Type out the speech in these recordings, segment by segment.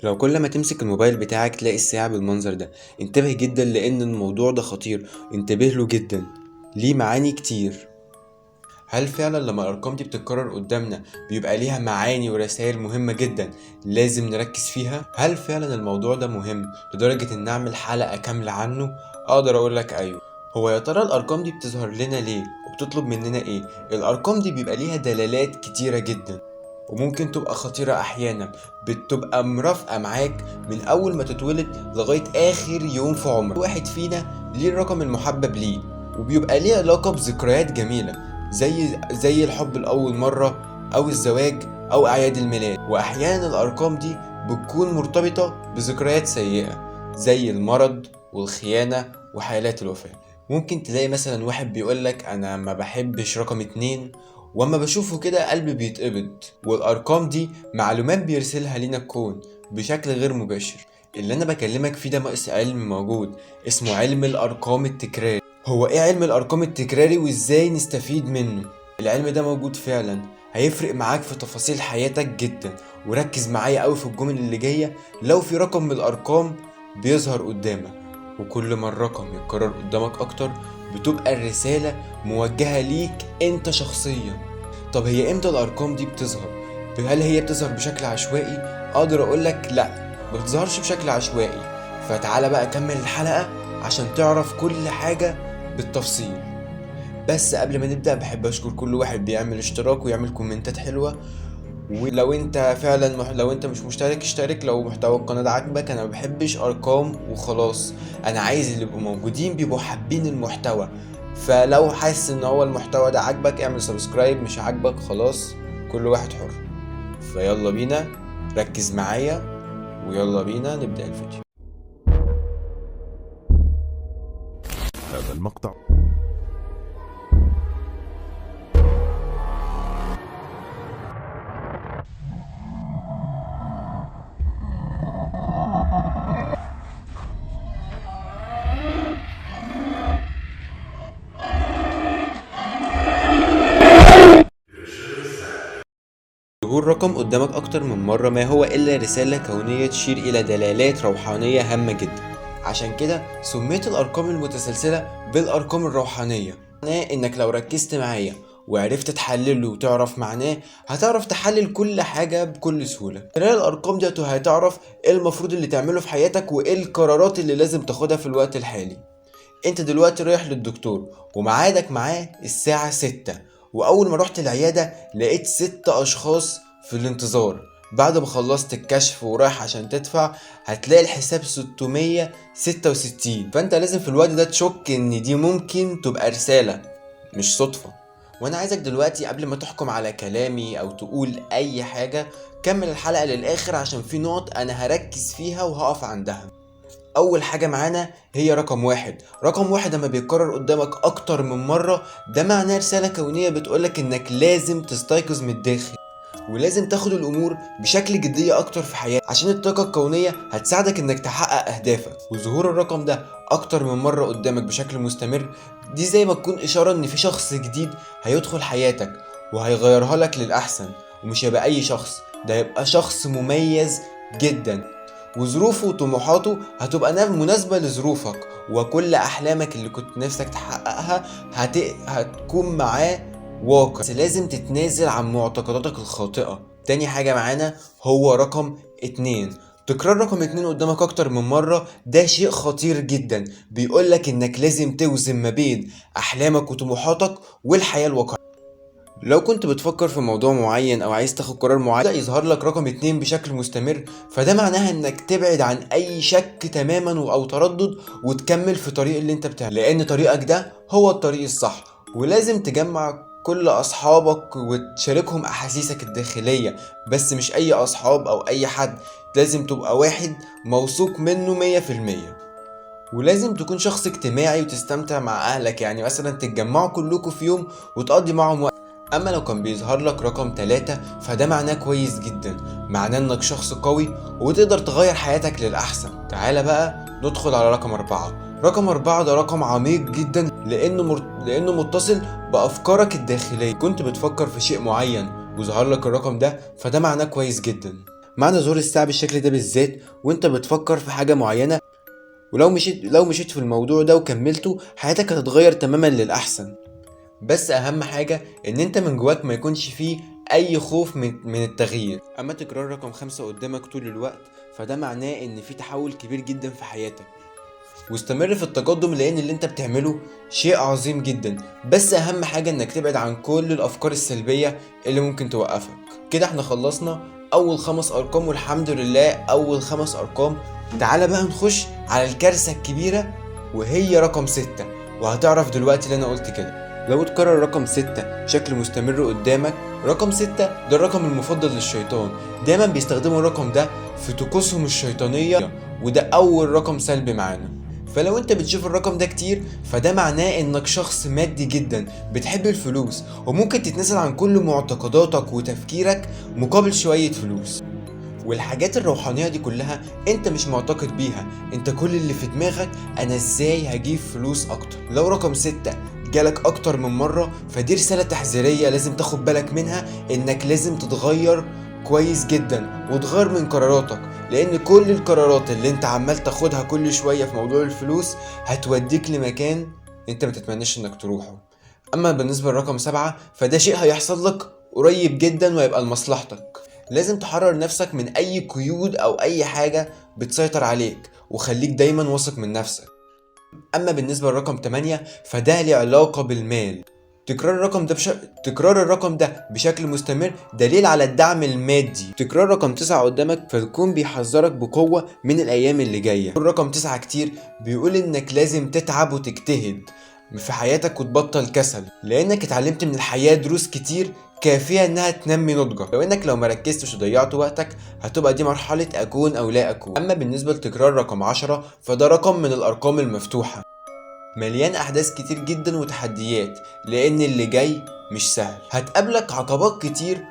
لو كل ما تمسك الموبايل بتاعك تلاقي الساعة بالمنظر ده، انتبه جدا لأن الموضوع ده خطير. انتبه له جدا، ليه معاني كتير. هل فعلا لما الأرقام دي بتتكرر قدامنا بيبقى ليها معاني ورسائل مهمة جدا لازم نركز فيها؟ هل فعلا الموضوع ده مهم لدرجة إن نعمل حلقة كاملة عنه؟ أقدر أقولك أيوه. هو يا ترى الأرقام دي بتظهر لنا ليه وبتطلب مننا إيه؟ الأرقام دي بيبقى ليها دلالات كتيرة جدا، وممكن تبقى خطيرة أحيانا، بتبقى مرافقة معاك من أول ما تتولد لغاية آخر يوم في عمرك. واحد فينا ليه الرقم المحبب ليه، وبيبقى ليه علاقة بذكريات جميلة زي الحب لأول مرة أو الزواج أو أعياد الميلاد. وأحيانا الأرقام دي بتكون مرتبطة بذكريات سيئة زي المرض والخيانة وحالات الوفاة. ممكن تلاقي مثلا واحد بيقولك أنا ما بحبش رقم 2، واما بشوفه كده قلبي بيتقبض. والارقام دي معلومات بيرسلها لينا الكون بشكل غير مباشر. اللي انا بكلمك فيه ده ناقص علم موجود اسمه علم الارقام التكراري. هو ايه علم الارقام التكراري وازاي نستفيد منه؟ العلم ده موجود فعلا، هيفرق معاك في تفاصيل حياتك جدا. وركز معايا قوي في الجمل اللي جايه. لو في رقم من الارقام بيظهر قدامك وكل ما الرقم يتكرر قدامك اكتر، بتبقى الرسالة موجهة ليك انت شخصيا. طب هي امتى الارقام دي بتظهر؟ هل هي بتظهر بشكل عشوائي؟ اقدر اقولك لا، ما بتظهرش بشكل عشوائي. فتعالى بقى كمل الحلقة عشان تعرف كل حاجة بالتفصيل. بس قبل ما نبدأ بحب اشكر كل واحد بيعمل اشتراك ويعمل كومنتات حلوة. ولو انت فعلا لو انت مش مشترك اشترك. لو محتوى القناة ده عاجبك، انا ما بحبش ارقام وخلاص، انا عايز اللي يبقوا موجودين بيبقوا حابين المحتوى. فلو حاسس ان هو المحتوى ده عاجبك اعمل سبسكرايب، مش عاجبك خلاص، كل واحد حر. فيلا بينا، ركز معايا ويلا بينا نبدأ الفيديو. هذا المقطع ظهور رقم قدامك أكتر من مرة ما هو إلا رسالة كونية تشير إلى دلالات روحانية هامة جدا. عشان كده سميت الأرقام المتسلسلة بالأرقام الروحانية. معناه إنك لو ركزت معايا وعرفت تحلله وتعرف معناه، هتعرف تحلل كل حاجة بكل سهولة. خلال الأرقام دي هتعرف إيه المفروض اللي تعمله في حياتك وإيه القرارات اللي لازم تاخدها في الوقت الحالي. انت دلوقتي رايح للدكتور وميعادك معاه الساعة 6، واول ما رحت العيادة لقيت 6 اشخاص في الانتظار. بعد ما خلصت الكشف ورايح عشان تدفع هتلاقي الحساب 666. فانت لازم في الوقت ده تشك ان دي ممكن تبقى رسالة مش صدفة. وانا عايزك دلوقتي قبل ما تحكم على كلامي او تقول اي حاجة، كمل الحلقة للاخر عشان في نقط انا هركز فيها وهقف عندها. اول حاجة معانا هي رقم واحد. رقم واحد لما بيتكرر قدامك اكتر من مرة، ده معناه رسالة كونية بتقولك انك لازم تستيقظ من الداخل ولازم تاخد الامور بشكل جدية اكتر في حياتك، عشان الطاقة الكونية هتساعدك انك تحقق اهدافك. وظهور الرقم ده اكتر من مرة قدامك بشكل مستمر، دي زي ما تكون اشارة ان في شخص جديد هيدخل حياتك وهيغيرها لك للاحسن. ومش هيبقى اي شخص، ده هيبقى شخص مميز جدا، وظروفه وطموحاته هتبقى مناسبة لظروفك، وكل أحلامك اللي كنت نفسك تحققها هتكون معاه واقع. بس لازم تتنازل عن معتقداتك الخاطئة. تاني حاجة معانا هو رقم 2. تكرار رقم 2 قدامك أكتر من مرة ده شيء خطير جدا، بيقولك إنك لازم توزن ما بين أحلامك وطموحاتك والحياة الواقعية. لو كنت بتفكر في موضوع معين او عايز تاخد قرار معين يظهر لك رقم 2 بشكل مستمر، فده معناها انك تبعد عن اي شك تماما او تردد وتكمل في طريق اللي انت بتعمله، لان طريقك ده هو الطريق الصح. ولازم تجمع كل اصحابك وتشاركهم احاسيسك الداخلية، بس مش اي اصحاب او اي حد، لازم تبقى واحد موثوق منه 100%. ولازم تكون شخص اجتماعي وتستمتع مع اهلك، يعني مثلا تتجمعوا كلكم في يوم وتقضي معهم وقت. اما لو كان بيظهر لك رقم 3 فده معناه كويس جدا، معناه انك شخص قوي وتقدر تغير حياتك للأحسن. تعالى بقى ندخل على رقم 4. رقم 4 ده رقم عميق جدا لأنه متصل بأفكارك الداخلية. كنت بتفكر في شيء معين وظهر لك الرقم ده فده معناه كويس جدا، معنى ظهور الساعة بالشكل ده بالذات وانت بتفكر في حاجة معينة، ولو مشيت في الموضوع ده وكملته حياتك هتتغير تماما للأحسن. بس أهم حاجة إن أنت من جواك ما يكونش فيه أي خوف من التغيير. أما تكرار رقم 5 قدامك طول الوقت فده معناه إن في تحول كبير جدا في حياتك. واستمر في التقدم لأن اللي أنت بتعمله شيء عظيم جدا، بس أهم حاجة إنك تبعد عن كل الأفكار السلبية اللي ممكن توقفك. كده احنا خلصنا أول 5 أرقام، والحمد لله أول 5 أرقام. تعالى بقى نخش على الكارثة الكبيرة وهي رقم 6، وهتعرف دلوقتي اللي أنا قلت كده. لو اتكرر رقم 6 بشكل مستمر قدامك، رقم 6 ده الرقم المفضل للشيطان، دايما بيستخدموا الرقم ده في طقوسهم الشيطانية، وده أول رقم سلبي معانا. فلو انت بتشوف الرقم ده كتير فده معناه انك شخص مادي جدا بتحب الفلوس، وممكن تتنازل عن كل معتقداتك وتفكيرك مقابل شوية فلوس. والحاجات الروحانية دي كلها انت مش معتقد بيها، انت كل اللي في دماغك انا ازاي هجيب فلوس اكتر. لو رقم 6 جالك اكتر من مرة فدي رسالة تحذيرية لازم تاخد بالك منها، انك لازم تتغير كويس جدا وتغير من قراراتك، لان كل القرارات اللي انت عمال تاخدها كل شوية في موضوع الفلوس هتوديك لمكان انت ما تتمناش انك تروحه. اما بالنسبة لرقم 7 فده شيء هيحصل لك قريب جدا وهيبقى لمصلحتك. لازم تحرر نفسك من اي قيود او اي حاجة بتسيطر عليك، وخليك دايما واثق من نفسك. اما بالنسبة لرقم 8 فده له علاقة بالمال. تكرار الرقم ده بشكل مستمر دليل على الدعم المادي. تكرار رقم 9 قدامك فالكون بيحذرك بقوة من الايام اللي جاية. رقم 9 كتير بيقول انك لازم تتعب وتجتهد في حياتك وتبطل كسل، لانك اتعلمت من الحياة دروس كتير كافية انها تنمي نضجك. لو مركزتش وضيعت وقتك هتبقى دي مرحلة اكون او لا اكون. اما بالنسبة لتكرار رقم 10 فده رقم من الارقام المفتوحة، مليان احداث كتير جدا وتحديات، لان اللي جاي مش سهل. هتقابلك عقبات كتير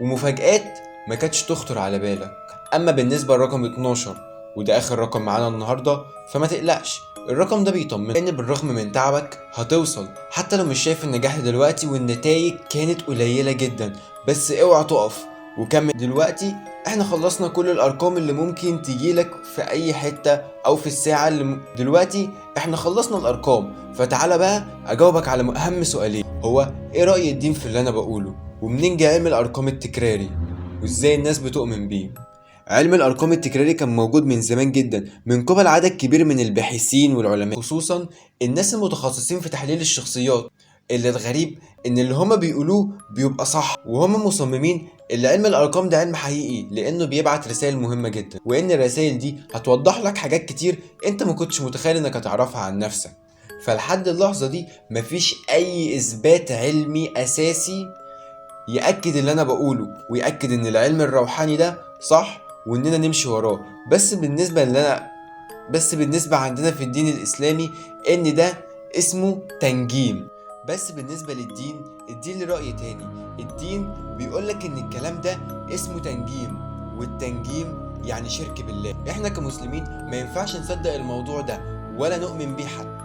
ومفاجآت ما كانتش تخطر على بالك. اما بالنسبة لرقم 12 وده اخر رقم معانا النهاردة فما تقلقش، الرقم ده بيطمن لان بالرغم من تعبك هتوصل، حتى لو مش شايف النجاح دلوقتي والنتائج كانت قليلة جدا، بس اوعى تقف وكمل. دلوقتي احنا خلصنا كل الارقام اللي ممكن تجيلك في اي حتة او في الساعة دلوقتي احنا خلصنا الارقام، فتعالى بقى اجاوبك على اهم سؤالين. هو ايه رأي الدين في اللي انا بقوله؟ ومنين جاي علم الارقام التكراري؟ وازاي الناس بتؤمن بيه؟ علم الارقام التكراري كان موجود من زمان جدا من قبل عدد كبير من الباحثين والعلماء، خصوصا الناس المتخصصين في تحليل الشخصيات. اللي الغريب ان اللي هما بيقولوه بيبقى صح، وهم مصممين ان علم الارقام ده علم حقيقي لانه بيبعت رسائل مهمة جدا، وان الرسائل دي هتوضح لك حاجات كتير انت ما كنتش متخيل انك هتعرفها عن نفسك. فلحد اللحظة دي مفيش اي اثبات علمي اساسي يأكد اللي انا بقوله ويأكد ان العلم الروحاني ده صح واننا نمشي وراه. بس بالنسبة عندنا في الدين الاسلامي ان ده اسمه تنجيم. بس بالنسبة الدين لرأي تاني. الدين بيقولك ان الكلام ده اسمه تنجيم، والتنجيم يعني شرك بالله. احنا كمسلمين ما ينفعش نصدق الموضوع ده ولا نؤمن بيه حتى،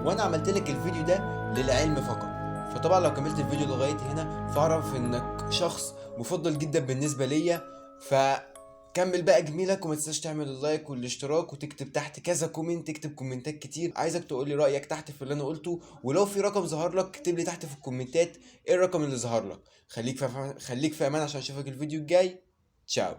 وانا عملت لك الفيديو ده للعلم فقط. فطبعا لو كملت الفيديو لغاية هنا فاعرف انك شخص مفضل جدا بالنسبة ليا، فكمل بقى جميلك وما تنساش تعمل اللايك والاشتراك وتكتب تحت كذا كومنت، تكتب كومنتات كتير. عايزك تقولي رأيك تحت في اللي انا قلته، ولو في رقم ظهر لك اكتب لي تحت في الكومنتات ايه الرقم اللي ظهر لك. خليك في امان عشان اشوفك الفيديو الجاي. تشاو.